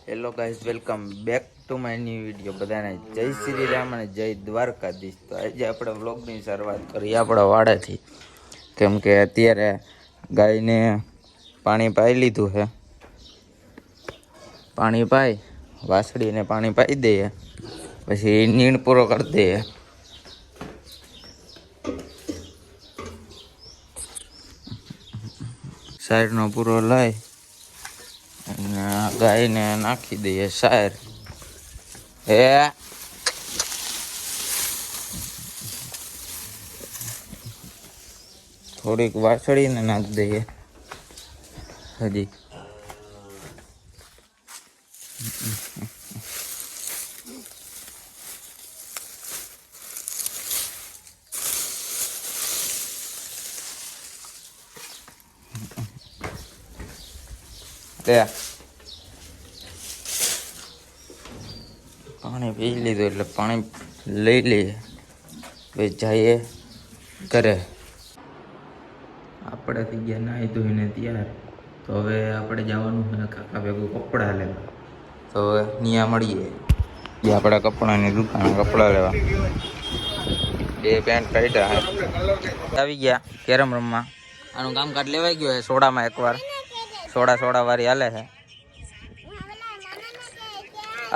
Hello guys, welcome back to my new video. બધાને જય શ્રી રામ અને જય દ્વારકાધીશ. તો આજે આપણે વ્લોગની શરૂઆત કરીએ આપણા વાડાથી, કેમ કે અત્યારે ગાયને પાણી પાઈ લીધું છે. પાણી પાઈ વાસળીને પાણી પાઈ દઈએ, પછી નીણ પૂરો કરી દઈએ. સાઈડનો પૂરો લઈ અને ગાયને નાખી દઈએ સાયર. થોડીક વાસળીને નાખી દઈએ હજી. પાણી પી લીધું એટલે પાણી લઈ લઈએ, પછી જઈએ ઘરે. આપણે થઈ ગયા નાહી ધોઈને તૈયાર. તો હવે આપણે જવાનું છે કાકા ભેગું કપડાં લેવા. તો હવે ત્યાં મળીએ. જે આપણા કપડાની દુકાન, કપડાં લેવા. 2 પેન્ટ કાઢ્યા આવી ગયા કેરમ રમવા. આનું કામકાજ લેવાઈ ગયું છે સોડામાં. એકવાર સોડા વાળી હાલે છે.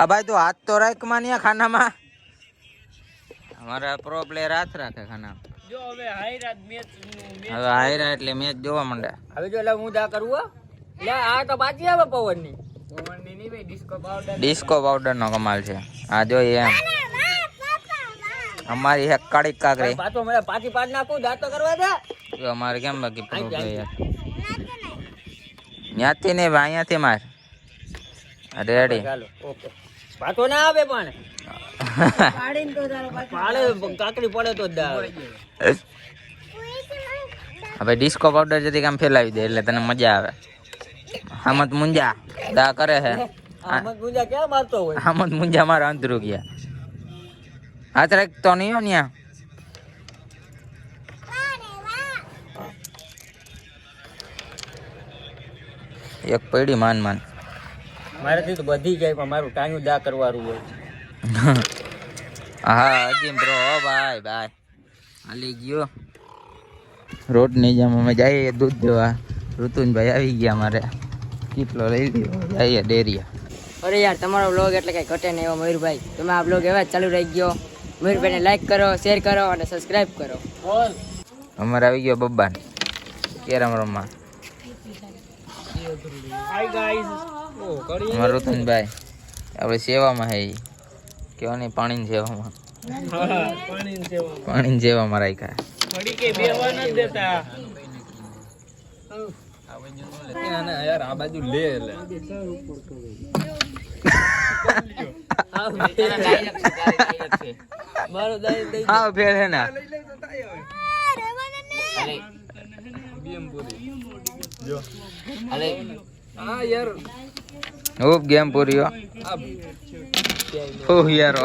આ ભાઈ તું હાથ તો રાખ માં ખાનામાં. અમારા પ્રો પ્લેયર હાથ રાખે ખાના. જો હવે હાયરા એટલે મેચ જોવા માંડે. હવે જો એટલે હું દા કરું લે. આ તો બાકી આવે પવનની નહીં ભાઈ. ડિસ્કો પાવડર નો કમાલ છે. આ જોઈએ એમ અમારી એક કાળી કાકરી પાછો મને પાછી પાડ નાખું. દાંતો કરવા દે. જો અમારે કેમ બાકી પ્રો પ્લેયર ત્યાંથી નહીં ભાઈ, અહીંયાથી માર. Ready okay. પાછો ના આવે પણ કાકડી પડે તો હવે ડિસ્કો પાવડર જતી કામ ફેલાવી દે એટલે તને મજા આવે. હામત મુંજા દા કરે છે. હામત મુંજા મારા અંતરું ગયા. હાથ રાખતો નહીં હો ન્યા. એક પડી માન મારાથી તો બધી જાય પણ મારું ટાણું દા કરવાનું હોય. હા હજી બ્રો ભાઈ હાલી ગયો. રોડ નહીં જામ અમે જઈએ દૂધ દેવા. ઋતુનભાઈ આવી ગયા મારે. કેટલો લઈ લીધો જઈએ ડેરિયા. અરે યાર, તમારો વ્લોગ એટલે કઈ ઘટે નહીં એવો મયુરભાઈ. તમે આ વ્લોગ એવા ચાલુ રહી ગયો. મયુરભાઈને લાઈક કરો, શેર કરો અને સબસ્ક્રાઇબ કરો. અમારે આવી ગયો બબ્બાન કેરમ રમવા. Hi guys. અમારું ઋતુનભાઈ આપણે સેવામાં હે. કેવા નહીં પાણીની સેવામાં. પાણીની સેવામાં રાખ્યા. યાર આ બાજુ લે હા ફેર હે ના. ખૂબ ગેમ પૂરી હો. યાર